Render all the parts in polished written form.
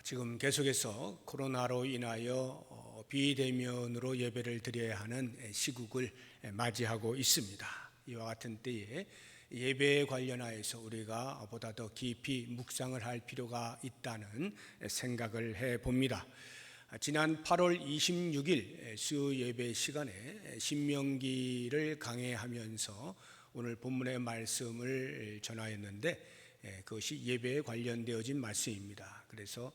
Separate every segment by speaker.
Speaker 1: 지금 계속해서 코로나로 인하여 비대면으로 예배를 드려야 하는 시국을 맞이하고 있습니다. 이와 같은 때에 예배에 관련하여서 우리가 보다 더 깊이 묵상을 할 필요가 있다는 생각을 해봅니다. 지난 8월 26일 수요 예배 시간에 신명기를 강해하면서 오늘 본문의 말씀을 전하였는데 그것이 예배에 관련되어진 말씀입니다. 그래서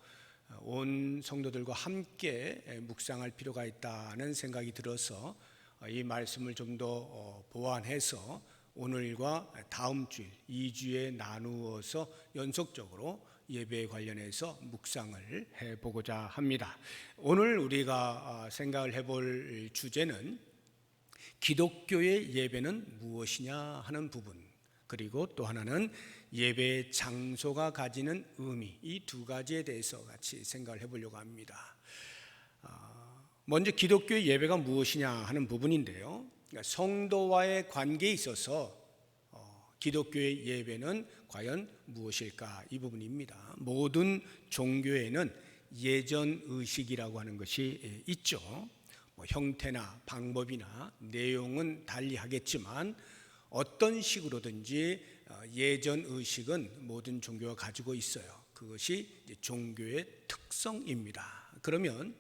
Speaker 1: 온 성도들과 함께 묵상할 필요가 있다는 생각이 들어서 이 말씀을 좀 더 보완해서 오늘과 다음 주일 2주에 나누어서 연속적으로 예배에 관련해서 묵상을 해보고자 합니다. 오늘 우리가 생각을 해볼 주제는 기독교의 예배는 무엇이냐 하는 부분, 그리고 또 하나는 예배의 장소가 가지는 의미, 이 두 가지에 대해서 같이 생각을 해보려고 합니다. 먼저 기독교의 예배가 무엇이냐 하는 부분인데요, 성도와의 관계에 있어서 기독교의 예배는 과연 무엇일까, 이 부분입니다. 모든 종교에는 예전 의식이라고 하는 것이 있죠. 형태나 방법이나 내용은 달리 하겠지만 어떤 식으로든지 예전 의식은 모든 종교가 가지고 있어요. 그것이 종교의 특성입니다. 그러면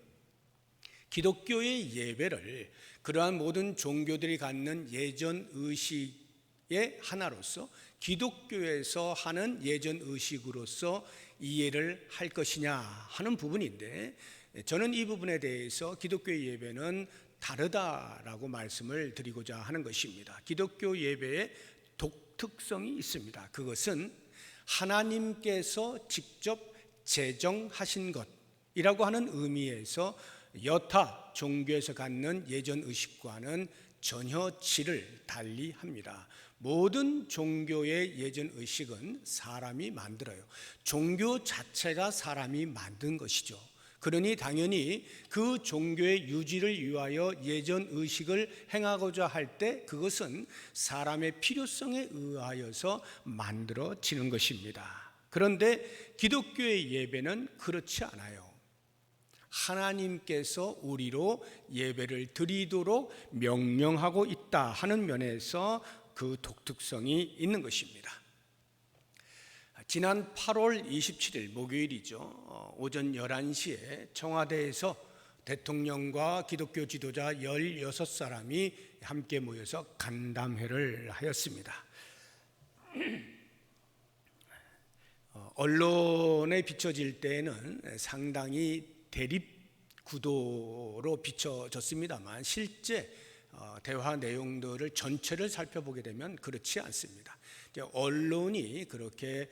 Speaker 1: 기독교의 예배를 그러한 모든 종교들이 갖는 예전 의식의 하나로서 기독교에서 하는 예전 의식으로서 이해를 할 것이냐 하는 부분인데, 저는 이 부분에 대해서 기독교의 예배는 다르다라고 말씀을 드리고자 하는 것입니다. 기독교 예배에 독특성이 있습니다. 그것은 하나님께서 직접 제정하신 것이라고 하는 의미에서 여타 종교에서 갖는 예전 의식과는 전혀 질을 달리합니다. 모든 종교의 예전 의식은 사람이 만들어요. 종교 자체가 사람이 만든 것이죠. 그러니 당연히 그 종교의 유지를 위하여 예전 의식을 행하고자 할 때 그것은 사람의 필요성에 의하여서 만들어지는 것입니다. 그런데 기독교의 예배는 그렇지 않아요. 하나님께서 우리로 예배를 드리도록 명령하고 있다 하는 면에서 그 독특성이 있는 것입니다. 지난 8월 27일 목요일이죠. 오전 11시에 청와대에서 대통령과 기독교 지도자 16사람이 함께 모여서 간담회를 하였습니다. 언론에 비춰질 때는 상당히 대립 구도로 비춰졌습니다만 실제 대화 내용들을 전체를 살펴보게 되면 그렇지 않습니다. 언론이 그렇게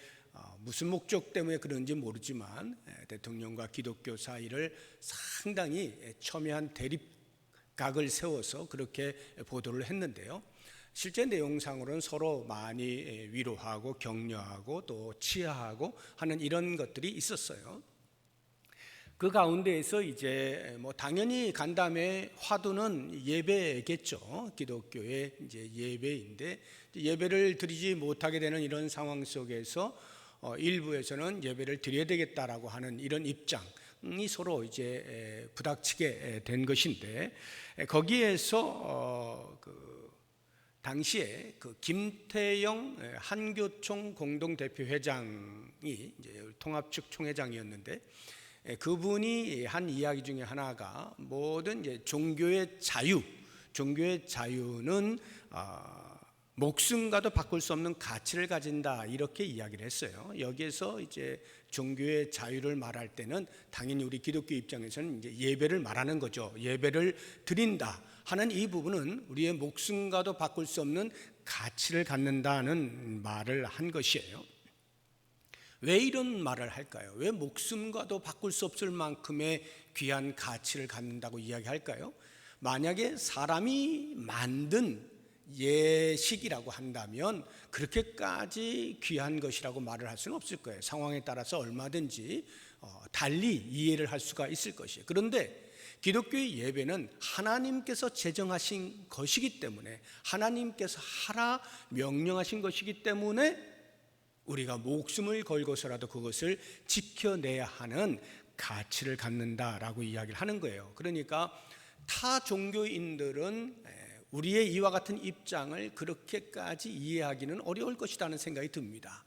Speaker 1: 무슨 목적 때문에 그런지 모르지만 대통령과 기독교 사이를 상당히 첨예한 대립각을 세워서 그렇게 보도를 했는데요, 실제 내용상으로는 서로 많이 위로하고 격려하고 또 치하하고 하는 이런 것들이 있었어요. 그 가운데에서 이제 당연히 간담회 화두는 예배겠죠. 기독교의 이제 예배인데, 예배를 드리지 못하게 되는 이런 상황 속에서 일부에서는 예배를 드려야 되겠다라고 하는 이런 입장이 서로 이제 부닥치게 된 것인데, 거기에서 당시에 김태영 한교총 공동대표회장이 이제 통합측 총회장이었는데, 그분이 한 이야기 중에 하나가 모든 이제 종교의 자유는 목숨과도 바꿀 수 없는 가치를 가진다, 이렇게 이야기를 했어요. 여기에서 이제 종교의 자유를 말할 때는 당연히 우리 기독교 입장에서는 이제 예배를 말하는 거죠. 예배를 드린다 하는 이 부분은 우리의 목숨과도 바꿀 수 없는 가치를 갖는다는 말을 한 것이에요. 왜 이런 말을 할까요? 왜 목숨과도 바꿀 수 없을 만큼의 귀한 가치를 갖는다고 이야기할까요? 만약에 사람이 만든 예식이라고 한다면 그렇게까지 귀한 것이라고 말을 할 수는 없을 거예요. 상황에 따라서 얼마든지 달리 이해를 할 수가 있을 것이에요. 그런데 기독교의 예배는 하나님께서 제정하신 것이기 때문에, 하나님께서 하라 명령하신 것이기 때문에 우리가 목숨을 걸고서라도 그것을 지켜내야 하는 가치를 갖는다라고 이야기를 하는 거예요. 그러니까 타 종교인들은 우리의 이와 같은 입장을 그렇게까지 이해하기는 어려울 것이라는 생각이 듭니다.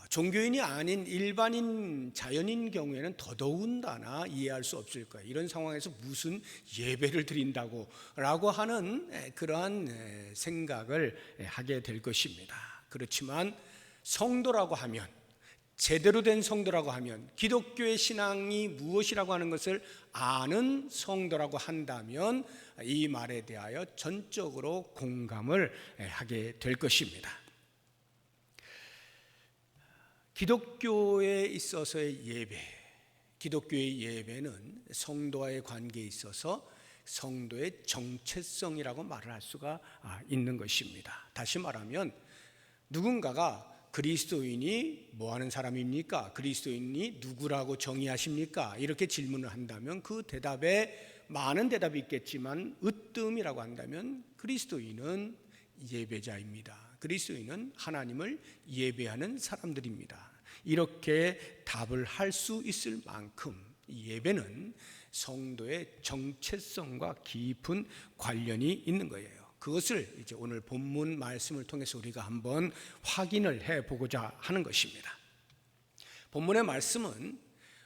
Speaker 1: 종교인이 아닌 일반인 자연인 경우에는 더더군다나 이해할 수 없을 거예요. 이런 상황에서 무슨 예배를 드린다고 라고 하는 그러한 생각을 하게 될 것입니다. 그렇지만 성도라고 하면, 제대로 된 성도라고 하면, 기독교의 신앙이 무엇이라고 하는 것을 아는 성도라고 한다면 이 말에 대하여 전적으로 공감을 하게 될 것입니다. 기독교에 있어서의 예배, 기독교의 예배는 성도와의 관계에 있어서 성도의 정체성이라고 말을 할 수가 있는 것입니다. 다시 말하면 누군가가 그리스도인이 뭐 하는 사람입니까? 그리스도인이 누구라고 정의하십니까? 이렇게 질문을 한다면 그 대답에 많은 대답이 있겠지만 으뜸이라고 한다면 그리스도인은 예배자입니다. 그리스도인은 하나님을 예배하는 사람들입니다. 이렇게 답을 할 수 있을 만큼 예배는 성도의 정체성과 깊은 관련이 있는 거예요. 그것을 이제 오늘 본문 말씀을 통해서 우리가 한번 확인을 해보고자 하는 것입니다. 본문의 말씀은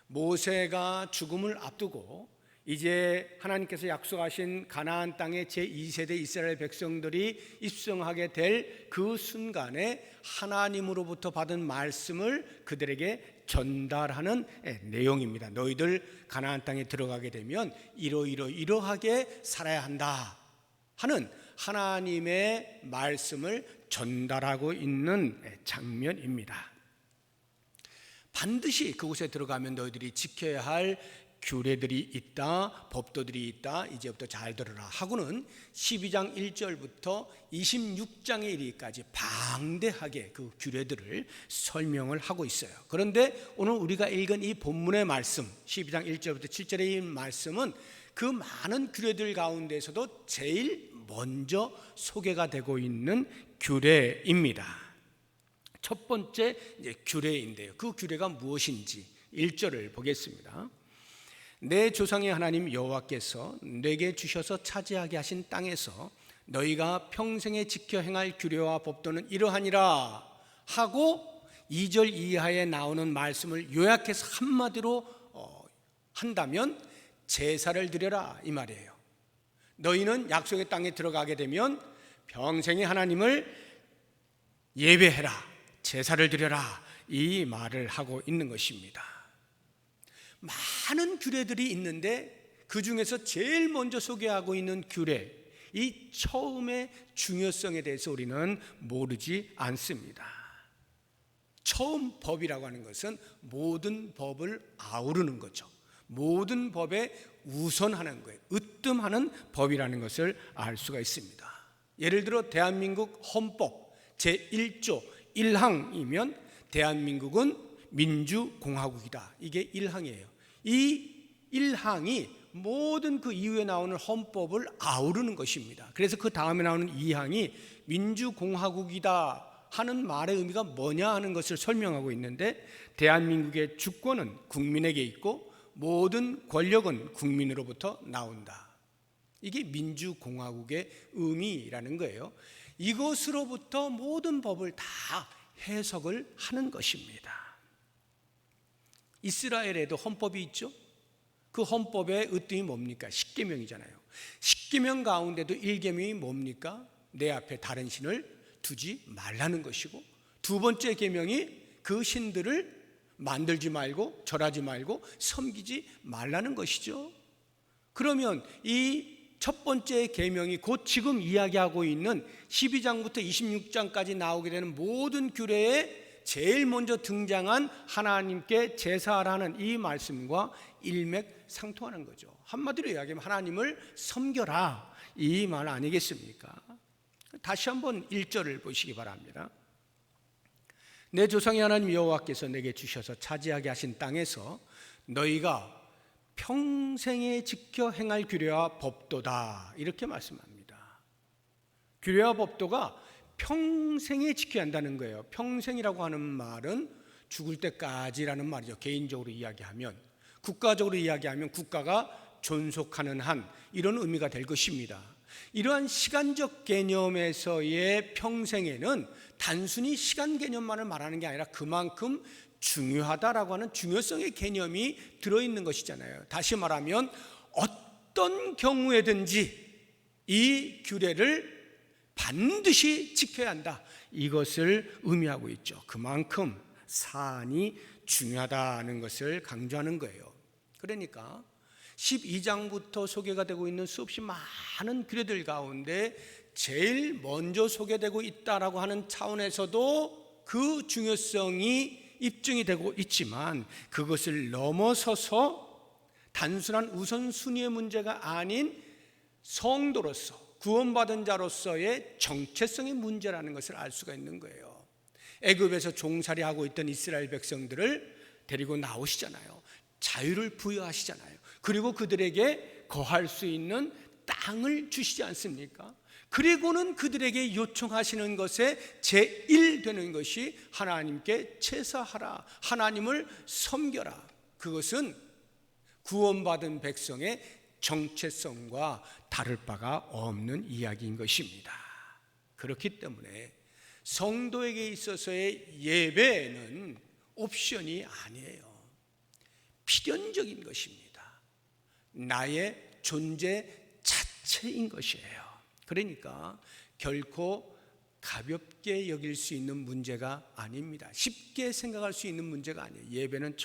Speaker 1: 모세가 죽음을 앞두고 이제 하나님께서 약속하신 가나안 땅의 제2세대 이스라엘 백성들이 입성하게 될 그 순간에 하나님으로부터 받은 말씀을 그들에게 전달하는 내용입니다. 너희들 가나안 땅에 들어가게 되면 이러하게 살아야 한다 하는 하나님의 말씀을 전달하고 있는 장면입니다. 반드시 그곳에 들어가면 너희들이 지켜야 할 규례들이 있다, 법도들이 있다, 이제부터 잘 들어라 하고는 12장 1절부터 26장에 이르기까지 방대하게 그 규례들을 설명을 하고 있어요. 그런데 오늘 우리가 읽은 이 본문의 말씀 12장 1절부터 7절의 이 말씀은 그 많은 규례들 가운데서도 제일 먼저 소개가 되고 있는 규례입니다. 첫 번째 규례인데요. 그 규례가 무엇인지 1절을 보겠습니다. 내 조상의 하나님 여호와께서 내게 주셔서 차지하게 하신 땅에서 너희가 평생에 지켜 행할 규례와 법도는 이러하니라 하고 2절 이하에 나오는 말씀을 요약해서 한마디로 한다면 제사를 드려라 이 말이에요. 너희는 약속의 땅에 들어가게 되면 평생에 하나님을 예배해라, 제사를 드려라 이 말을 하고 있는 것입니다. 많은 규례들이 있는데 그 중에서 제일 먼저 소개하고 있는 규례, 이 처음의 중요성에 대해서 우리는 모르지 않습니다. 처음 법이라고 하는 것은 모든 법을 아우르는 거죠. 모든 법에 우선하는 거예요. 으뜸하는 법이라는 것을 알 수가 있습니다. 예를 들어 대한민국 헌법 제1조 1항이면 대한민국은 민주공화국이다. 이게 1항이에요. 이 1항이 모든 그 이후에 나오는 헌법을 아우르는 것입니다. 그래서 그 다음에 나오는 2항이 민주공화국이다 하는 말의 의미가 뭐냐 하는 것을 설명하고 있는데 대한민국의 주권은 국민에게 있고 모든 권력은 국민으로부터 나온다. 이게 민주공화국의 의미라는 거예요. 이것으로부터 모든 법을 다 해석을 하는 것입니다. 이스라엘에도 헌법이 있죠. 그 헌법의 으뜸이 뭡니까? 십계명이잖아요. 십계명 가운데도 1계명이 뭡니까? 내 앞에 다른 신을 두지 말라는 것이고, 두 번째 계명이 그 신들을 만들지 말고 절하지 말고 섬기지 말라는 것이죠. 그러면 이 첫 번째 계명이 곧 지금 이야기하고 있는 12장부터 26장까지 나오게 되는 모든 규례에 제일 먼저 등장한 하나님께 제사하라는 이 말씀과 일맥상통하는 거죠. 한마디로 이야기하면 하나님을 섬겨라 이 말 아니겠습니까? 다시 한번 1절을 보시기 바랍니다. 내 조상의 하나님 여호와께서 내게 주셔서 차지하게 하신 땅에서 너희가 평생에 지켜 행할 규례와 법도다 이렇게 말씀합니다. 규례와 법도가 평생에 지켜야 한다는 거예요. 평생이라고 하는 말은 죽을 때까지라는 말이죠. 개인적으로 이야기하면 국가적으로 이야기하면 국가가 존속하는 한, 이런 의미가 될 것입니다. 이러한 시간적 개념에서의 평생에는 단순히 시간 개념만을 말하는 게 아니라 그만큼 중요하다라고 하는 중요성의 개념이 들어있는 것이잖아요. 다시 말하면 어떤 경우에든지 이 규례를 반드시 지켜야 한다, 이것을 의미하고 있죠. 그만큼 사안이 중요하다는 것을 강조하는 거예요. 그러니까 12장부터 소개가 되고 있는 수없이 많은 규례들 가운데 제일 먼저 소개되고 있다라고 하는 차원에서도 그 중요성이 입증이 되고 있지만, 그것을 넘어서서 단순한 우선순위의 문제가 아닌 성도로서, 구원받은 자로서의 정체성의 문제라는 것을 알 수가 있는 거예요. 애굽에서 종살이하고 있던 이스라엘 백성들을 데리고 나오시잖아요. 자유를 부여하시잖아요. 그리고 그들에게 거할 수 있는 땅을 주시지 않습니까? 그리고는 그들에게 요청하시는 것에 제1 되는 것이 하나님께 제사하라, 하나님을 섬겨라. 그것은 구원받은 백성의 정체성과 다를 바가 없는 이야기인 것입니다. 그렇기 때문에 성도에게 있어서의 예배는 옵션이 아니에요. 필연적인 것입니다. 나의 존재 자체인 것이에요. 그러니까 결코 가볍게 여길 수 있는 문제가 아닙니다. 쉽게 생각할 수 있는 문제가 아니에요. 예배는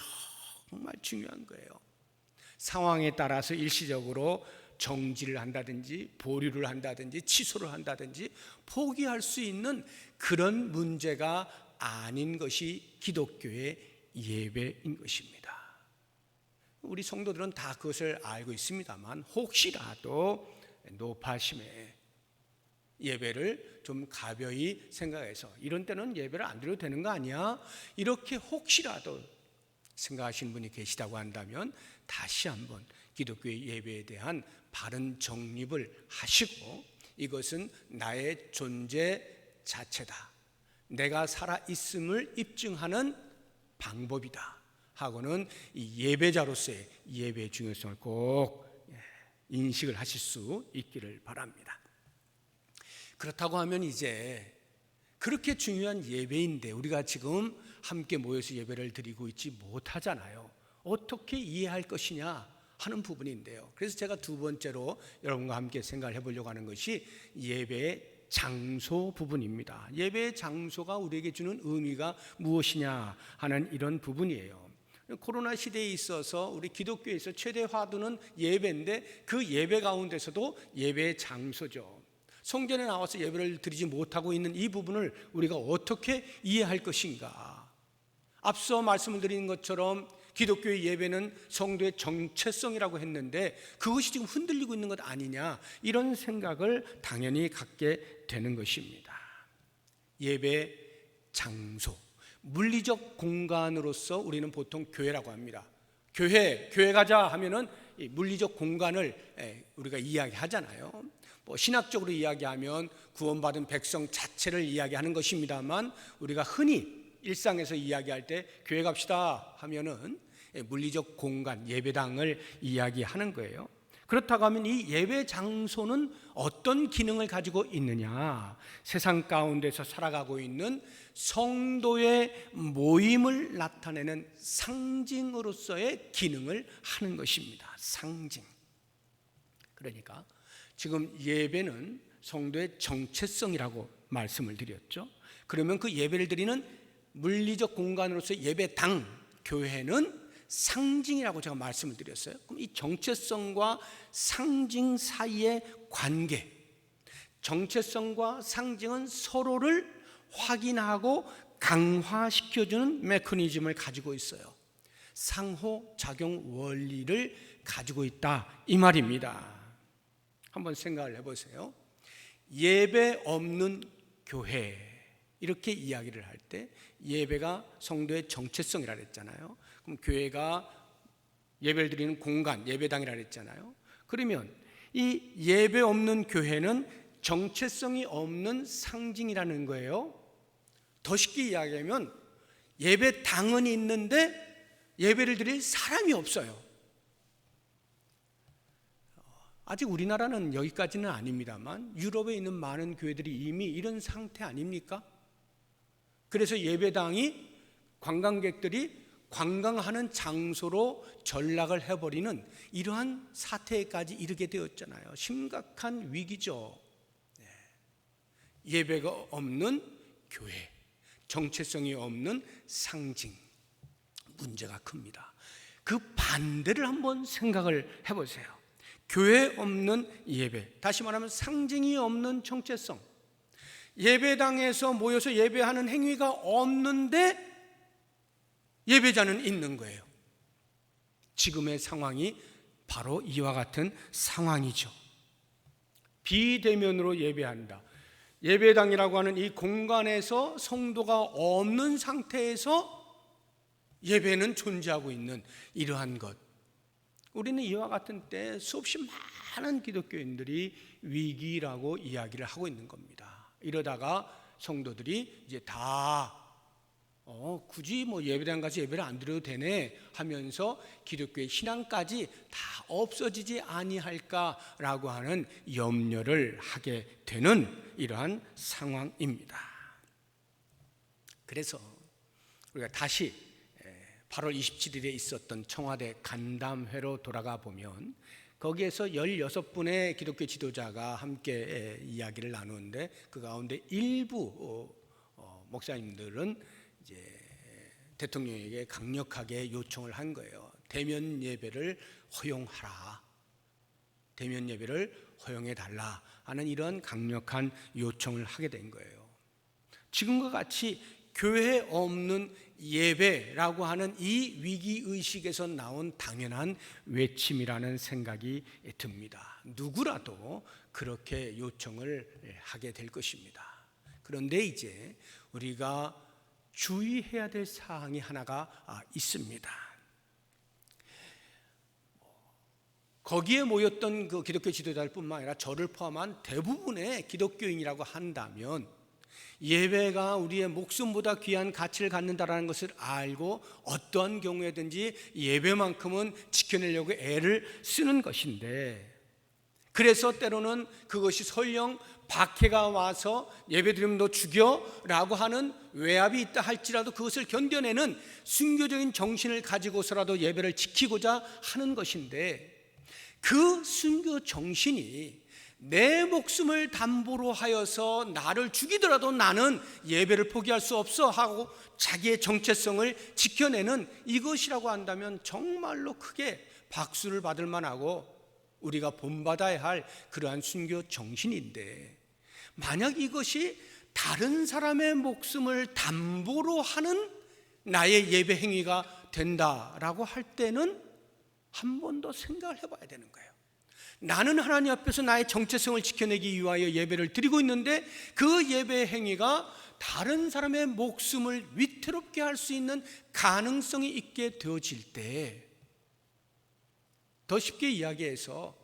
Speaker 1: 정말 중요한 거예요. 상황에 따라서 일시적으로 정지를 한다든지 보류를 한다든지 취소를 한다든지 포기할 수 있는 그런 문제가 아닌 것이 기독교의 예배인 것입니다. 우리 성도들은 다 그것을 알고 있습니다만, 혹시라도 노파심에 예배를 좀 가벼이 생각해서 이런 때는 예배를 안 드려도 되는 거 아니야? 이렇게 혹시라도 생각하시는 분이 계시다고 한다면 다시 한번 기독교의 예배에 대한 바른 정립을 하시고, 이것은 나의 존재 자체다, 내가 살아있음을 입증하는 방법이다 하고는 이 예배자로서의 예배의 중요성을 꼭 인식을 하실 수 있기를 바랍니다. 그렇다고 하면 이제 그렇게 중요한 예배인데 우리가 지금 함께 모여서 예배를 드리고 있지 못하잖아요. 어떻게 이해할 것이냐 하는 부분인데요. 그래서 제가 두 번째로 여러분과 함께 생각을 해보려고 하는 것이 예배의 장소 부분입니다. 예배의 장소가 우리에게 주는 의미가 무엇이냐 하는 이런 부분이에요. 코로나 시대에 있어서 우리 기독교에서 최대 화두는 예배인데, 그 예배 가운데서도 예배의 장소죠. 성전에 나와서 예배를 드리지 못하고 있는 이 부분을 우리가 어떻게 이해할 것인가. 앞서 말씀을 드린 것처럼 기독교의 예배는 성도의 정체성이라고 했는데 그것이 지금 흔들리고 있는 것 아니냐, 이런 생각을 당연히 갖게 되는 것입니다. 예배 장소, 물리적 공간으로서 우리는 보통 교회라고 합니다. 교회 가자 하면은 이 물리적 공간을 우리가 이야기하잖아요. 뭐 신학적으로 이야기하면 구원받은 백성 자체를 이야기하는 것입니다만, 우리가 흔히 일상에서 이야기할 때 교회 갑시다 하면은 물리적 공간, 예배당을 이야기하는 거예요. 그렇다고 하면 이 예배 장소는 어떤 기능을 가지고 있느냐? 세상 가운데서 살아가고 있는 성도의 모임을 나타내는 상징으로서의 기능을 하는 것입니다. 상징. 그러니까 지금 예배는 성도의 정체성이라고 말씀을 드렸죠. 그러면 그 예배를 드리는 물리적 공간으로서 예배당, 교회는 상징이라고 제가 말씀을 드렸어요. 그럼 이 정체성과 상징 사이의 관계, 정체성과 상징은 서로를 확인하고 강화시켜주는 메커니즘을 가지고 있어요. 상호작용 원리를 가지고 있다, 이 말입니다. 한번 생각을 해보세요. 예배 없는 교회, 이렇게 이야기를 할 때 예배가 성도의 정체성이라 그랬잖아요. 그럼 교회가 예배를 드리는 공간, 예배당이라 그랬잖아요. 그러면 이 예배 없는 교회는 정체성이 없는 상징이라는 거예요. 더 쉽게 이야기하면 예배당은 있는데 예배를 드릴 사람이 없어요. 아직 우리나라는 여기까지는 아닙니다만 유럽에 있는 많은 교회들이 이미 이런 상태 아닙니까? 그래서 예배당이 관광객들이 관광하는 장소로 전락을 해버리는 이러한 사태까지 이르게 되었잖아요. 심각한 위기죠. 예배가 없는 교회, 정체성이 없는 상징, 문제가 큽니다. 그 반대를 한번 생각을 해보세요. 교회 없는 예배, 다시 말하면 상징이 없는 정체성. 예배당에서 모여서 예배하는 행위가 없는데 예배자는 있는 거예요. 지금의 상황이 바로 이와 같은 상황이죠. 비대면으로 예배한다. 예배당이라고 하는 이 공간에서 성도가 없는 상태에서 예배는 존재하고 있는 이러한 것. 우리는 이와 같은 때 수없이 많은 기독교인들이 위기라고 이야기를 하고 있는 겁니다. 이러다가 성도들이 이제 다 굳이 뭐 예배당 가서 예배를 안 드려도 되네 하면서 기독교의 신앙까지 다 없어지지 아니할까라고 하는 염려를 하게 되는 이러한 상황입니다. 그래서 우리가 다시 8월 27일에 있었던 청와대 간담회로 돌아가 보면 거기에서 16분의 기독교 지도자가 함께 이야기를 나누는데 그 가운데 일부 목사님들은 이제 대통령에게 강력하게 요청을 한 거예요. 대면 예배를 허용하라. 대면 예배를 허용해 달라 하는 이런 강력한 요청을 하게 된 거예요. 지금과 같이 교회에 없는 예배라고 하는 이 위기의식에서 나온 당연한 외침이라는 생각이 듭니다. 누구라도 그렇게 요청을 하게 될 것입니다. 그런데 이제 우리가 주의해야 될 사항이 하나가 있습니다. 거기에 모였던 그 기독교 지도자들뿐만 아니라 저를 포함한 대부분의 기독교인이라고 한다면 예배가 우리의 목숨보다 귀한 가치를 갖는다라는 것을 알고 어떠한 경우에든지 예배만큼은 지켜내려고 애를 쓰는 것인데, 그래서 때로는 그것이 설령 박해가 와서 예배드리면 너 죽여라고 하는 외압이 있다 할지라도 그것을 견뎌내는 순교적인 정신을 가지고서라도 예배를 지키고자 하는 것인데, 그 순교 정신이 내 목숨을 담보로 하여서 나를 죽이더라도 나는 예배를 포기할 수 없어 하고 자기의 정체성을 지켜내는 이것이라고 한다면 정말로 크게 박수를 받을 만하고 우리가 본받아야 할 그러한 순교 정신인데, 만약 이것이 다른 사람의 목숨을 담보로 하는 나의 예배 행위가 된다라고 할 때는 한 번 더 생각을 해봐야 되는 거예요. 나는 하나님 앞에서 나의 정체성을 지켜내기 위하여 예배를 드리고 있는데 그 예배 행위가 다른 사람의 목숨을 위태롭게 할 수 있는 가능성이 있게 되어질 때, 더 쉽게 이야기해서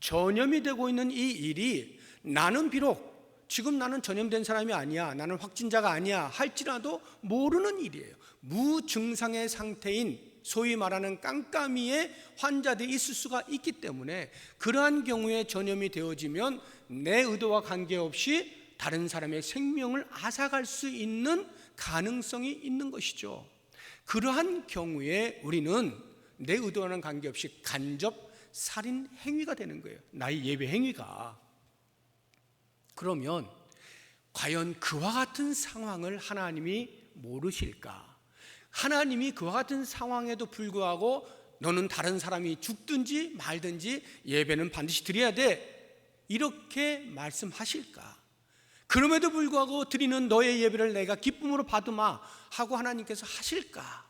Speaker 1: 전염이 되고 있는 이 일이 나는 비록 지금 나는 전염된 사람이 아니야, 나는 확진자가 아니야 할지라도 모르는 일이에요. 무증상의 상태인 소위 말하는 깜깜이의 환자들이 있을 수가 있기 때문에 그러한 경우에 전염이 되어지면 내 의도와 관계없이 다른 사람의 생명을 앗아갈 수 있는 가능성이 있는 것이죠. 그러한 경우에 우리는 내 의도와는 관계없이 간접 살인 행위가 되는 거예요. 나의 예배 행위가. 그러면 과연 그와 같은 상황을 하나님이 모르실까? 하나님이 그와 같은 상황에도 불구하고 너는 다른 사람이 죽든지 말든지 예배는 반드시 드려야 돼, 이렇게 말씀하실까? 그럼에도 불구하고 드리는 너의 예배를 내가 기쁨으로 받으마 하고 하나님께서 하실까?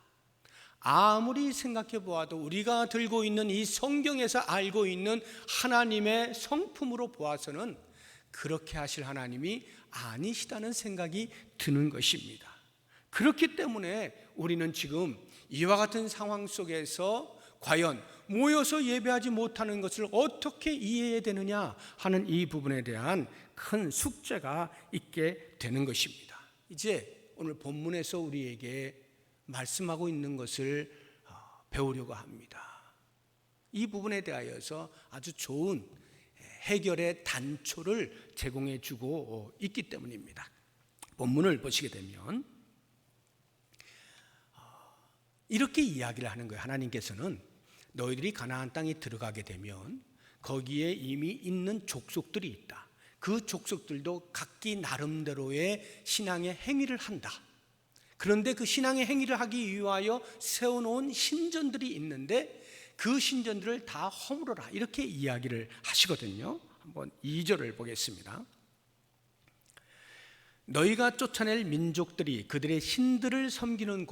Speaker 1: 아무리 생각해 보아도 우리가 들고 있는 이 성경에서 알고 있는 하나님의 성품으로 보아서는 그렇게 하실 하나님이 아니시다는 생각이 드는 것입니다. 그렇기 때문에 우리는 지금 이와 같은 상황 속에서 과연 모여서 예배하지 못하는 것을 어떻게 이해해야 되느냐 하는 이 부분에 대한 큰 숙제가 있게 되는 것입니다. 이제 오늘 본문에서 우리에게 말씀하고 있는 것을 배우려고 합니다. 이 부분에 대하여서 아주 좋은 해결의 단초를 제공해 주고 있기 때문입니다. 본문을 보시게 되면 이렇게 이야기를 하는 거예요. 하나님께서는 너희들이 가나안 땅에 들어가게 되면 거기에 이미 있는 족속들이 있다. 그 족속들도 각기 나름대로의 신앙의 행위를 한다. 그런데 그 신앙의 행위를 하기 위하여 세워놓은 신전들이 있는데 그 신전들을 다 허물어라, 이렇게 이야기를 하시거든요. 한번 2절을 보겠습니다. 너희가 쫓아낼 민족들이 그들의 신들을 섬기는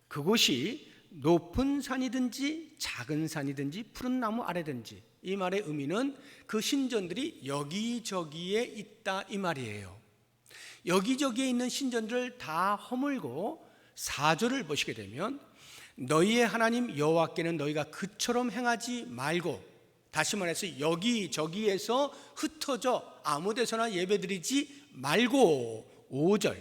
Speaker 1: 그곳이 높은 산이든지 작은 산이든지 푸른 나무 아래든지, 이 말의 의미는 그 신전들이 여기저기에 있다 이 말이에요. 여기저기에 있는 신전들을 다 허물고 4절을 보시게 되면 너희의 하나님 여호와께는 너희가 그처럼 행하지 말고, 다시 말해서 여기저기에서 흩어져 아무 데서나 예배드리지 말고, 5절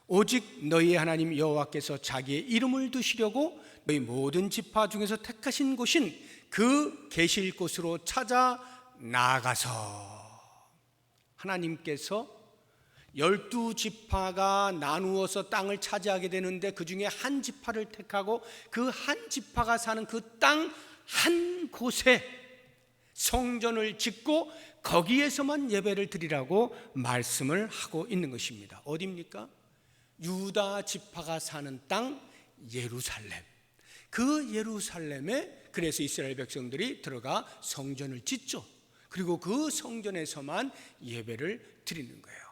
Speaker 1: 오직 너희의 하나님 여호와께서 자기의 이름을 두시려고 너희 모든 지파 중에서 택하신 곳인 그 계실 곳으로 찾아 나아가서, 하나님께서 12지파가 나누어서 땅을 차지하게 되는데 그 중에 한 지파를 택하고 그 한 지파가 사는 그 땅 한 곳에 성전을 짓고 거기에서만 예배를 드리라고 말씀을 하고 있는 것입니다. 어디입니까? 유다 지파가 사는 땅 예루살렘. 그 예루살렘에 그래서 이스라엘 백성들이 들어가 성전을 짓죠. 그리고 그 성전에서만 예배를 드리는 거예요.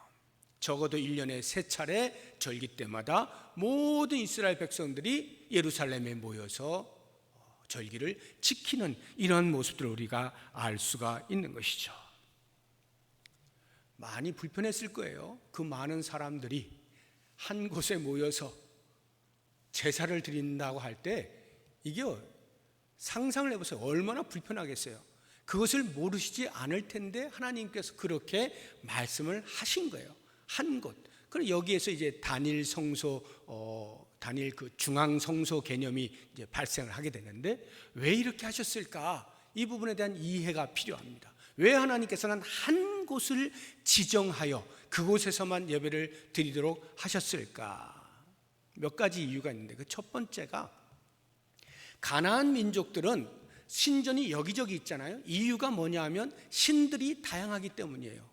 Speaker 1: 적어도 1년에 3차례 절기 때마다 모든 이스라엘 백성들이 예루살렘에 모여서 절기를 지키는 이런 모습들을 우리가 알 수가 있는 것이죠. 많이 불편했을 거예요. 그 많은 사람들이 한 곳에 모여서 제사를 드린다고 할 때 이게 상상을 해보세요. 얼마나 불편하겠어요. 그것을 모르시지 않을 텐데 하나님께서 그렇게 말씀을 하신 거예요. 한 곳. 그럼 여기에서 이제 단일 성소, 단일 그 중앙 성소 개념이 이제 발생을 하게 되는데, 왜 이렇게 하셨을까? 이 부분에 대한 이해가 필요합니다. 왜 하나님께서는 한 곳을 지정하여 그곳에서만 예배를 드리도록 하셨을까? 몇 가지 이유가 있는데, 그 첫 번째가 가나안 민족들은 신전이 여기저기 있잖아요. 이유가 뭐냐 하면 신들이 다양하기 때문이에요.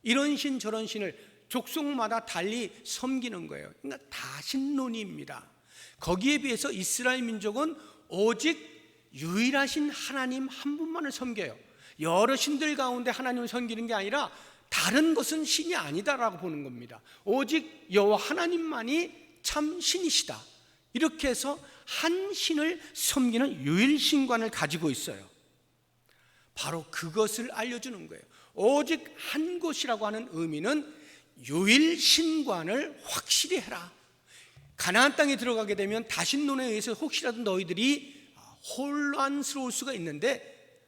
Speaker 1: 이런 신 저런 신을 족속마다 달리 섬기는 거예요. 그러니까 다신론입니다. 거기에 비해서 이스라엘 민족은 오직 유일하신 하나님 한 분만을 섬겨요. 여러 신들 가운데 하나님을 섬기는 게 아니라 다른 것은 신이 아니다라고 보는 겁니다. 오직 여호와 하나님만이 참 신이시다, 이렇게 해서 한 신을 섬기는 유일신관을 가지고 있어요. 바로 그것을 알려주는 거예요. 오직 한 곳이라고 하는 의미는 유일신관을 확실히 해라. 가나안 땅에 들어가게 되면 다신론에 의해서 혹시라도 너희들이 혼란스러울 수가 있는데,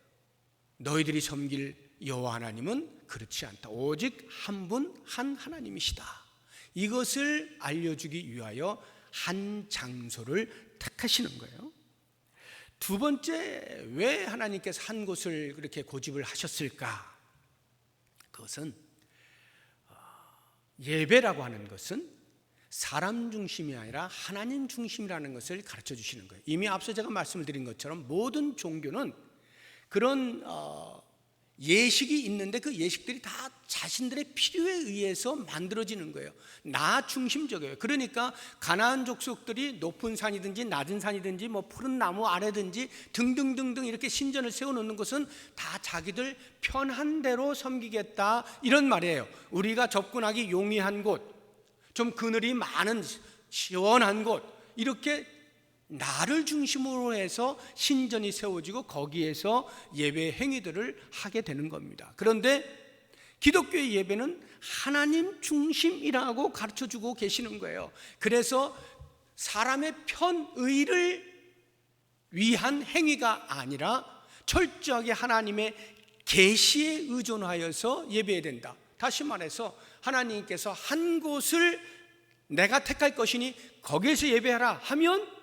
Speaker 1: 너희들이 섬길 여호와 하나님은 그렇지 않다. 오직 한 분 한 하나님이시다. 이것을 알려주기 위하여 한 장소를 택하시는 거예요. 두 번째, 왜 하나님께서 한 곳을 그렇게 고집을 하셨을까? 그것은 예배라고 하는 것은 사람 중심이 아니라 하나님 중심이라는 것을 가르쳐 주시는 거예요. 이미 앞서 제가 말씀을 드린 것처럼 모든 종교는 그런 예식이 있는데 그 예식들이 다 자신들의 필요에 의해서 만들어지는 거예요. 나 중심적이에요. 그러니까 가나안 족속들이 높은 산이든지 낮은 산이든지 뭐 푸른 나무 아래든지 등등등등 이렇게 신전을 세워놓는 것은 다 자기들 편한 대로 섬기겠다, 이런 말이에요. 우리가 접근하기 용이한 곳, 좀 그늘이 많은 시원한 곳, 이렇게 나를 중심으로 해서 신전이 세워지고 거기에서 예배 행위들을 하게 되는 겁니다. 그런데 기독교의 예배는 하나님 중심이라고 가르쳐주고 계시는 거예요. 그래서 사람의 편의를 위한 행위가 아니라 철저하게 하나님의 계시에 의존하여서 예배해야 된다. 다시 말해서 하나님께서 한 곳을 내가 택할 것이니 거기에서 예배하라 하면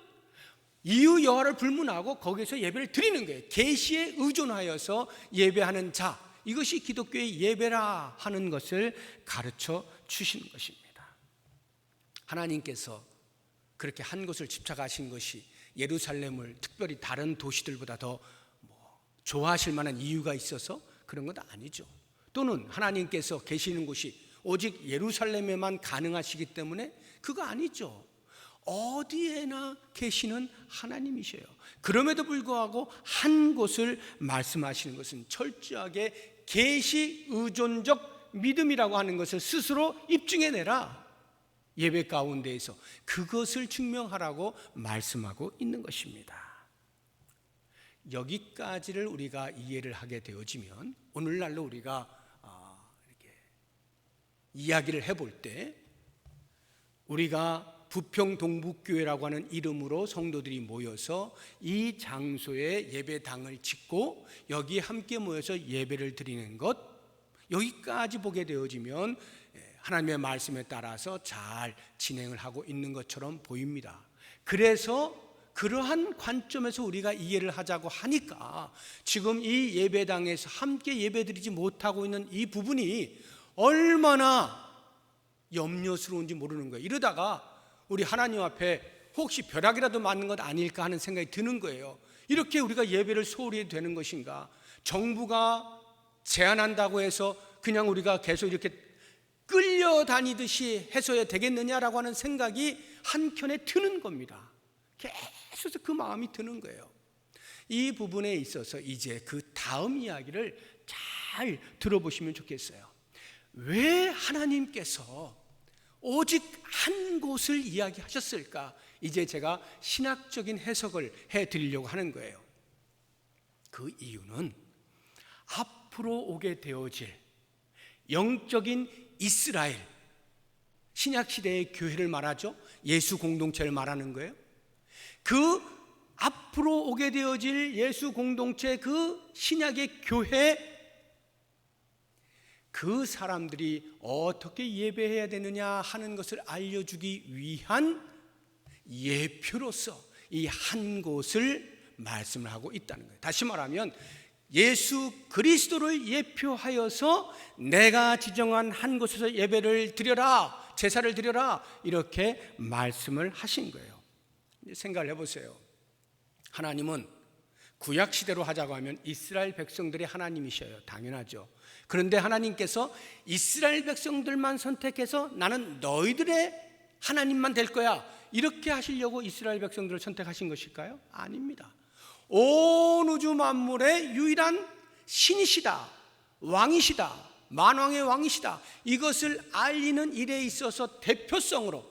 Speaker 1: 이유 여하를 불문하고 거기서 예배를 드리는 거예요. 계시에 의존하여서 예배하는 자, 이것이 기독교의 예배라 하는 것을 가르쳐 주시는 것입니다. 하나님께서 그렇게 한 곳을 집착하신 것이 예루살렘을 특별히 다른 도시들보다 더 좋아하실 만한 이유가 있어서 그런 건 아니죠. 또는 하나님께서 계시는 곳이 오직 예루살렘에만 가능하시기 때문에 그거 아니죠. 어디에나 계시는 하나님이셔요. 그럼에도 불구하고 한 곳을 말씀하시는 것은 철저하게 계시 의존적 믿음이라고 하는 것을 스스로 입증해내라. 예배 가운데에서 그것을 증명하라고 말씀하고 있는 것입니다. 여기까지를 우리가 이해를 하게 되어지면 오늘날로 우리가 이렇게 이야기를 해볼 때 우리가 부평 동북교회라고 하는 이름으로 성도들이 모여서 이 장소에 예배당을 짓고 여기 함께 모여서 예배를 드리는 것, 여기까지 보게 되어지면 하나님의 말씀에 따라서 잘 진행을 하고 있는 것처럼 보입니다. 그래서 그러한 관점에서 우리가 이해를 하자고 하니까 지금 이 예배당에서 함께 예배드리지 못하고 있는 이 부분이 얼마나 염려스러운지 모르는 거예요. 이러다가 우리 하나님 앞에 혹시 벼락이라도 맞는 것 아닐까 하는 생각이 드는 거예요. 이렇게 우리가 예배를 소홀히 해도 되는 것인가? 정부가 제한한다고 해서 그냥 우리가 계속 이렇게 끌려다니듯이 해서야 되겠느냐라고 하는 생각이 한켠에 드는 겁니다. 계속 그 마음이 드는 거예요. 이 부분에 있어서 이제 그 다음 이야기를 잘 들어보시면 좋겠어요. 왜 하나님께서 오직 한 곳을 이야기하셨을까? 이제 제가 신학적인 해석을 해드리려고 하는 거예요. 그 이유는 앞으로 오게 되어질 영적인 이스라엘, 신약시대의 교회를 말하죠. 예수 공동체를 말하는 거예요. 그 앞으로 오게 되어질 예수 공동체, 그 신약의 교회, 그 사람들이 어떻게 예배해야 되느냐 하는 것을 알려주기 위한 예표로서 이 한 곳을 말씀을 하고 있다는 거예요. 다시 말하면 예수 그리스도를 예표하여서 내가 지정한 한 곳에서 예배를 드려라, 제사를 드려라, 이렇게 말씀을 하신 거예요. 생각을 해보세요. 하나님은 구약시대로 하자고 하면 이스라엘 백성들이 하나님이셔요. 당연하죠. 그런데 하나님께서 이스라엘 백성들만 선택해서 나는 너희들의 하나님만 될 거야, 이렇게 하시려고 이스라엘 백성들을 선택하신 것일까요? 아닙니다. 온 우주 만물의 유일한 신이시다, 왕이시다, 만왕의 왕이시다, 이것을 알리는 일에 있어서 대표성으로,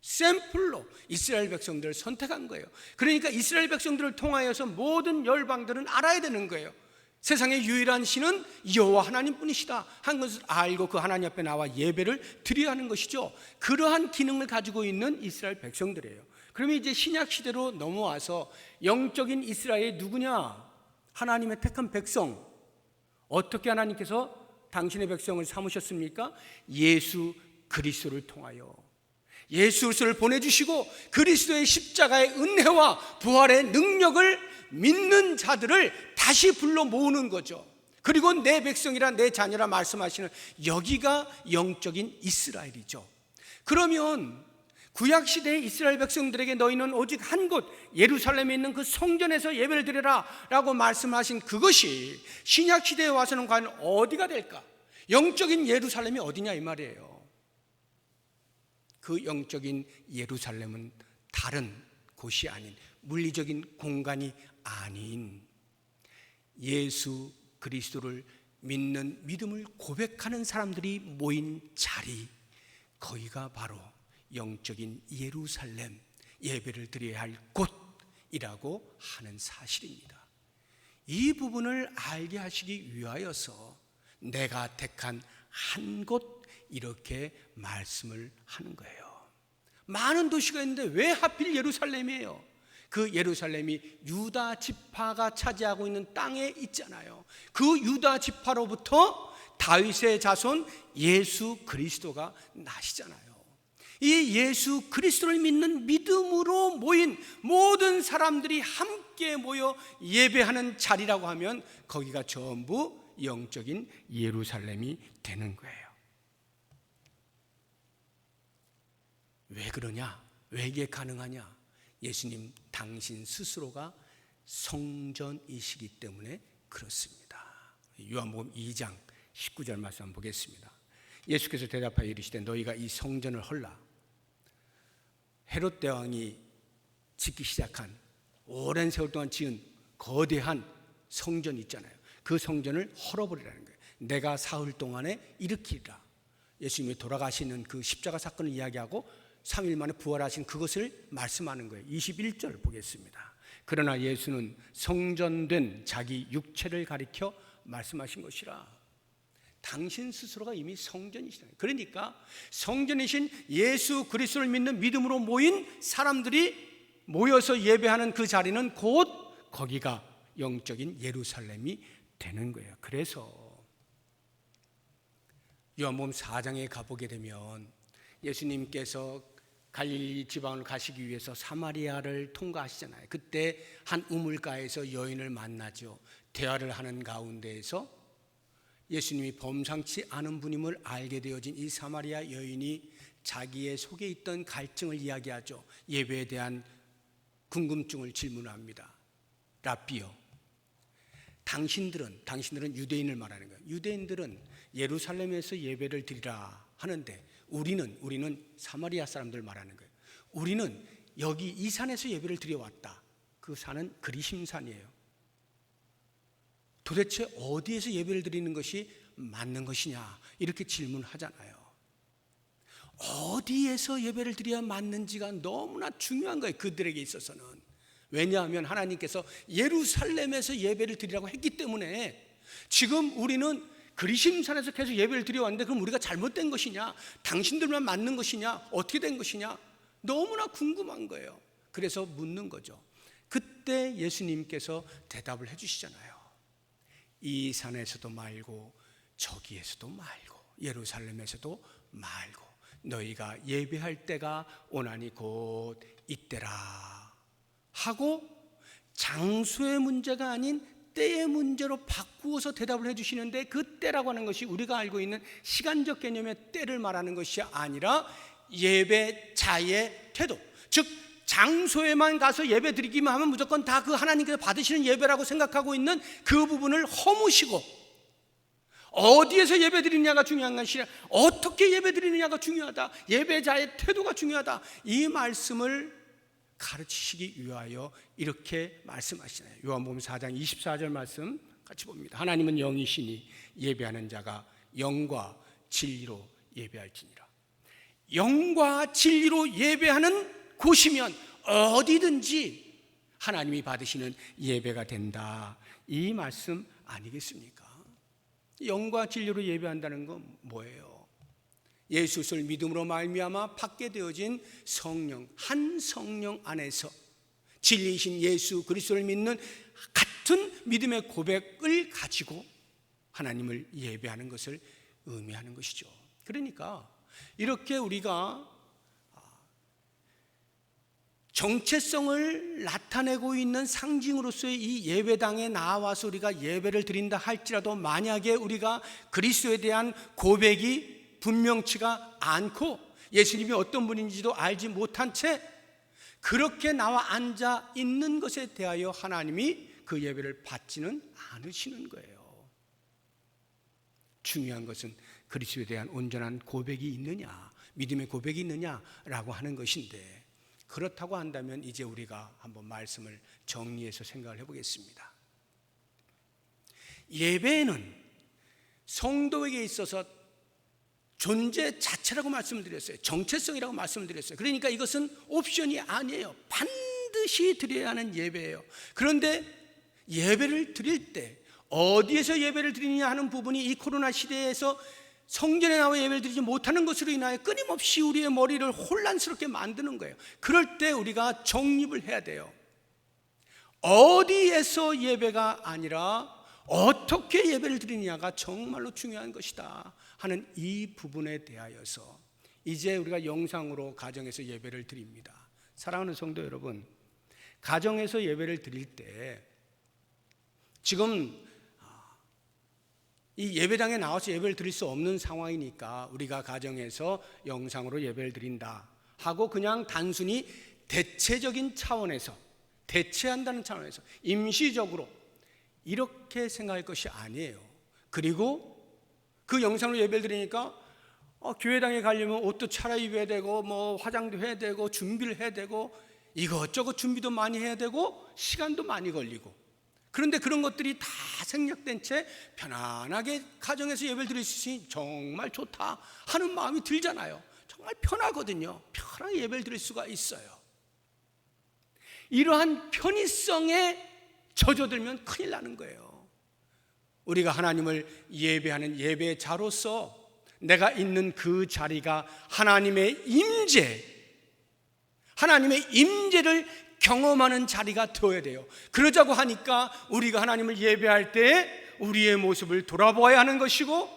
Speaker 1: 샘플로 이스라엘 백성들을 선택한 거예요. 그러니까 이스라엘 백성들을 통하여서 모든 열방들은 알아야 되는 거예요. 세상의 유일한 신은 여호와 하나님뿐이시다 한 것을 알고 그 하나님 앞에 나와 예배를 드려야 하는 것이죠. 그러한 기능을 가지고 있는 이스라엘 백성들이에요. 그러면 이제 신약 시대로 넘어와서 영적인 이스라엘이 누구냐? 하나님의 택한 백성. 어떻게 하나님께서 당신의 백성을 삼으셨습니까? 예수 그리스도를 통하여. 예수 그리스도를 보내주시고 그리스도의 십자가의 은혜와 부활의 능력을 믿는 자들을 다시 불러 모으는 거죠. 그리고 내 백성이라 내 자녀라 말씀하시는 여기가 영적인 이스라엘이죠. 그러면 구약시대의 이스라엘 백성들에게 너희는 오직 한 곳 예루살렘에 있는 그 성전에서 예배를 드려라 라고 말씀하신 그것이 신약시대에 와서는 과연 어디가 될까? 영적인 예루살렘이 어디냐 이 말이에요. 그 영적인 예루살렘은 다른 곳이 아닌, 물리적인 공간이 아닌 예수 그리스도를 믿는 믿음을 고백하는 사람들이 모인 자리, 거기가 바로 영적인 예루살렘, 예배를 드려야 할 곳이라고 하는 사실입니다. 이 부분을 알게 하시기 위하여서 내가 택한 한 곳, 이렇게 말씀을 하는 거예요. 많은 도시가 있는데 왜 하필 예루살렘이에요? 그 예루살렘이 유다 지파가 차지하고 있는 땅에 있잖아요. 그 유다 지파로부터 다윗의 자손 예수 그리스도가 나시잖아요. 이 예수 그리스도를 믿는 믿음으로 모인 모든 사람들이 함께 모여 예배하는 자리라고 하면 거기가 전부 영적인 예루살렘이 되는 거예요. 왜 그러냐? 왜 이게 가능하냐? 예수님 당신 스스로가 성전이시기 때문에 그렇습니다. 요한복음 2장 19절 말씀 한번 보겠습니다. 예수께서 대답하여 이르시되 너희가 이 성전을 헐라. 헤롯 대왕이 짓기 시작한 오랜 세월 동안 지은 거대한 성전 있잖아요. 그 성전을 헐어버리라는 거예요. 내가 사흘 동안에 일으키리라. 예수님이 돌아가시는 그 십자가 사건을 이야기하고 3일 만에 부활하신 그것을 말씀하는 거예요. 21절 보겠습니다. 그러나 예수는 성전된 자기 육체를 가리켜 말씀하신 것이라. 당신 스스로가 이미 성전이시다. 그러니까 성전이신 예수 그리스도를 믿는 믿음으로 모인 사람들이 모여서 예배하는 그 자리는 곧 거기가 영적인 예루살렘이 되는 거예요. 그래서 요한복음 4장에 가보게 되면 예수님께서 갈릴리 지방을 가시기 위해서 사마리아를 통과하시잖아요. 그때 한 우물가에서 여인을 만나죠. 대화를 하는 가운데에서 예수님이 범상치 않은 분임을 알게 되어진 이 사마리아 여인이 자기의 속에 있던 갈증을 이야기하죠. 예배에 대한 궁금증을 질문합니다. 라비요, 당신들은 유대인을 말하는 거예요. 유대인들은 예루살렘에서 예배를 드리라 하는데 우리는 사마리아 사람들 말하는 거예요. 우리는 여기 이 산에서 예배를 드려왔다. 그 산은 그리심산이에요. 도대체 어디에서 예배를 드리는 것이 맞는 것이냐 이렇게 질문하잖아요. 어디에서 예배를 드려야 맞는지가 너무나 중요한 거예요. 그들에게 있어서는. 왜냐하면 하나님께서 예루살렘에서 예배를 드리라고 했기 때문에 지금 우리는 그리심산에서 계속 예배를 드려왔는데 그럼 우리가 잘못된 것이냐, 당신들만 맞는 것이냐, 어떻게 된 것이냐 너무나 궁금한 거예요. 그래서 묻는 거죠. 그때 예수님께서 대답을 해주시잖아요. 이 산에서도 말고 저기에서도 말고 예루살렘에서도 말고 너희가 예배할 때가 오나니 곧 이때라 하고 장소의 문제가 아닌 때의 문제로 바꾸어서 대답을 해주시는데 그 때라고 하는 것이 우리가 알고 있는 시간적 개념의 때를 말하는 것이 아니라 예배자의 태도, 즉 장소에만 가서 예배 드리기만 하면 무조건 다 그 하나님께서 받으시는 예배라고 생각하고 있는 그 부분을 허무시고 어디에서 예배 드리느냐가 중요한 것이 아니라 어떻게 예배 드리느냐가 중요하다, 예배자의 태도가 중요하다, 이 말씀을 가르치시기 위하여 이렇게 말씀하시나요? 요한복음 4장 24절 말씀 같이 봅니다. 하나님은 영이시니 예배하는 자가 영과 진리로 예배할지니라. 영과 진리로 예배하는 곳이면 어디든지 하나님이 받으시는 예배가 된다, 이 말씀 아니겠습니까? 영과 진리로 예배한다는 건 뭐예요? 예수를 믿음으로 말미암아 받게 되어진 성령, 한 성령 안에서 진리이신 예수 그리스도를 믿는 같은 믿음의 고백을 가지고 하나님을 예배하는 것을 의미하는 것이죠. 그러니까 이렇게 우리가 정체성을 나타내고 있는 상징으로서의 이 예배당에 나와서 우리가 예배를 드린다 할지라도 만약에 우리가 그리스도에 대한 고백이 분명치가 않고 예수님이 어떤 분인지도 알지 못한 채 그렇게 나와 앉아 있는 것에 대하여 하나님이 그 예배를 받지는 않으시는 거예요. 중요한 것은 그리스도에 대한 온전한 고백이 있느냐, 믿음의 고백이 있느냐라고 하는 것인데, 그렇다고 한다면 이제 우리가 한번 말씀을 정리해서 생각을 해보겠습니다. 예배는 성도에게 있어서 존재 자체라고 말씀을 드렸어요. 정체성이라고 말씀을 드렸어요. 그러니까 이것은 옵션이 아니에요. 반드시 드려야 하는 예배예요. 그런데 예배를 드릴 때 어디에서 예배를 드리느냐 하는 부분이 이 코로나 시대에서 성전에 나와 예배를 드리지 못하는 것으로 인하여 끊임없이 우리의 머리를 혼란스럽게 만드는 거예요. 그럴 때 우리가 정립을 해야 돼요. 어디에서 예배가 아니라 어떻게 예배를 드리느냐가 정말로 중요한 것이다 하는 이 부분에 대하여서 이제 우리가 영상으로 가정에서 예배를 드립니다. 사랑하는 성도 여러분, 가정에서 예배를 드릴 때 지금 이 예배당에 나와서 예배를 드릴 수 없는 상황이니까 우리가 가정에서 영상으로 예배를 드린다 하고 그냥 단순히 대체적인 차원에서, 대체한다는 차원에서 임시적으로 이렇게 생각할 것이 아니에요. 그리고 그 영상으로 예배를 드리니까 교회당에 가려면 옷도 차려입어야 되고 뭐 화장도 해야 되고 준비를 해야 되고 이것저것 준비도 많이 해야 되고 시간도 많이 걸리고, 그런데 그런 것들이 다 생략된 채 편안하게 가정에서 예배를 드릴 수 있으니 정말 좋다 하는 마음이 들잖아요. 정말 편하거든요. 편하게 예배를 드릴 수가 있어요. 이러한 편의성에 젖어들면 큰일 나는 거예요. 우리가 하나님을 예배하는 예배자로서 내가 있는 그 자리가 하나님의 임재를 경험하는 자리가 되어야 돼요. 그러자고 하니까 우리가 하나님을 예배할 때 우리의 모습을 돌아보아야 하는 것이고,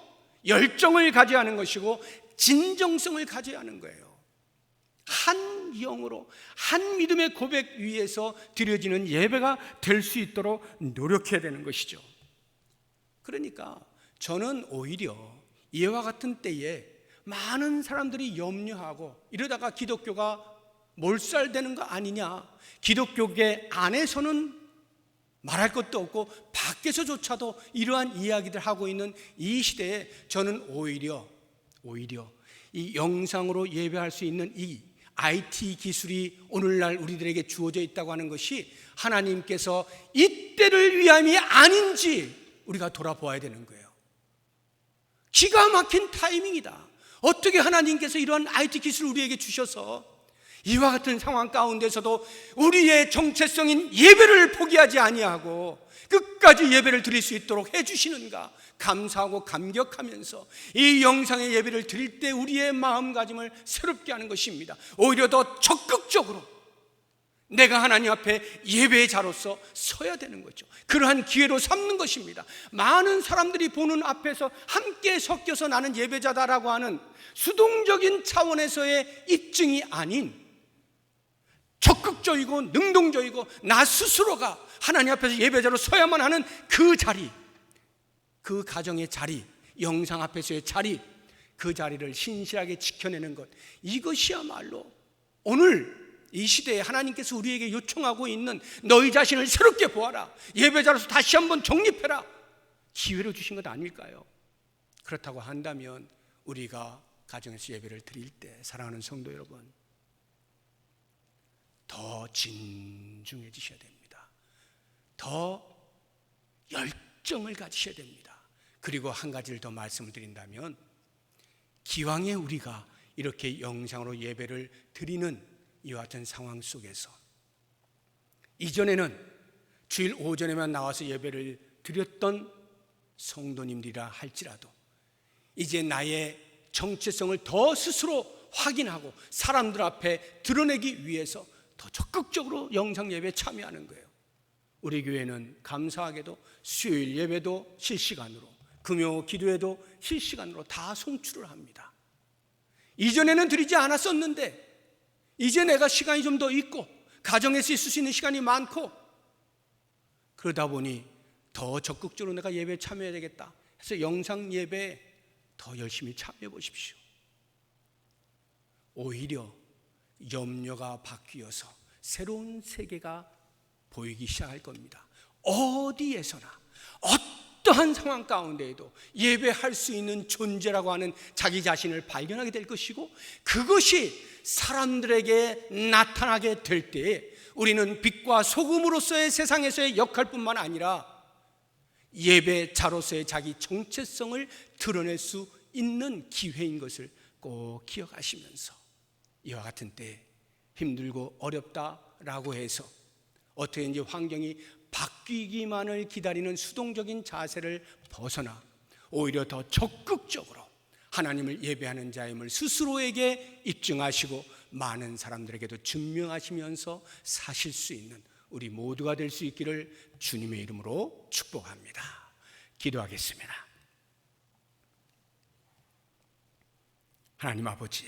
Speaker 1: 열정을 가져야 하는 것이고, 진정성을 가져야 하는 거예요. 한 영으로, 한 믿음의 고백 위에서 드려지는 예배가 될 수 있도록 노력해야 되는 것이죠. 그러니까 저는 오히려 이와 같은 때에 많은 사람들이 염려하고 이러다가 기독교가 몰살되는 거 아니냐, 기독교계 안에서는 말할 것도 없고 밖에서조차도 이러한 이야기들 하고 있는 이 시대에 저는 오히려 이 영상으로 예배할 수 있는 이 IT 기술이 오늘날 우리들에게 주어져 있다고 하는 것이 하나님께서 이때를 위함이 아닌지 우리가 돌아보아야 되는 거예요. 기가 막힌 타이밍이다. 어떻게 하나님께서 이러한 IT 기술을 우리에게 주셔서 이와 같은 상황 가운데서도 우리의 정체성인 예배를 포기하지 아니하고 끝까지 예배를 드릴 수 있도록 해주시는가 감사하고 감격하면서 이 영상의 예배를 드릴 때 우리의 마음가짐을 새롭게 하는 것입니다. 오히려 더 적극적으로 내가 하나님 앞에 예배의 자로서 서야 되는 거죠. 그러한 기회로 삼는 것입니다. 많은 사람들이 보는 앞에서 함께 섞여서 나는 예배자다라고 하는 수동적인 차원에서의 입증이 아닌 적극적이고 능동적이고 나 스스로가 하나님 앞에서 예배자로 서야만 하는 그 자리, 그 가정의 자리, 영상 앞에서의 자리, 그 자리를 신실하게 지켜내는 것, 이것이야말로 오늘 이 시대에 하나님께서 우리에게 요청하고 있는 너희 자신을 새롭게 보아라, 예배자로서 다시 한번 정립해라, 기회를 주신 것 아닐까요? 그렇다고 한다면 우리가 가정에서 예배를 드릴 때 사랑하는 성도 여러분, 더 진중해지셔야 됩니다. 더 열정을 가지셔야 됩니다. 그리고 한 가지를 더 말씀을 드린다면, 기왕에 우리가 이렇게 영상으로 예배를 드리는 이와 같은 상황 속에서 이전에는 주일 오전에만 나와서 예배를 드렸던 성도님들이라 할지라도 이제 나의 정체성을 더 스스로 확인하고 사람들 앞에 드러내기 위해서 더 적극적으로 영상 예배에 참여하는 거예요. 우리 교회는 감사하게도 수요일 예배도 실시간으로, 금요 기도회도 실시간으로 다 송출을 합니다. 이전에는 드리지 않았었는데 이제 내가 시간이 좀 더 있고 가정에서 있을 수 있는 시간이 많고 그러다 보니 더 적극적으로 내가 예배에 참여해야 되겠다 해서 영상 예배에 더 열심히 참여해 보십시오. 오히려 염려가 바뀌어서 새로운 세계가 보이기 시작할 겁니다. 어디에서나 어떠한 상황 가운데에도 예배할 수 있는 존재라고 하는 자기 자신을 발견하게 될 것이고, 그것이 사람들에게 나타나게 될 때에 우리는 빛과 소금으로서의 세상에서의 역할뿐만 아니라 예배자로서의 자기 정체성을 드러낼 수 있는 기회인 것을 꼭 기억하시면서, 이와 같은 때 힘들고 어렵다라고 해서 어떻게든지 환경이 바뀌기만을 기다리는 수동적인 자세를 벗어나 오히려 더 적극적으로 하나님을 예배하는 자임을 스스로에게 입증하시고 많은 사람들에게도 증명하시면서 사실 수 있는 우리 모두가 될 수 있기를 주님의 이름으로 축복합니다. 기도하겠습니다. 하나님 아버지,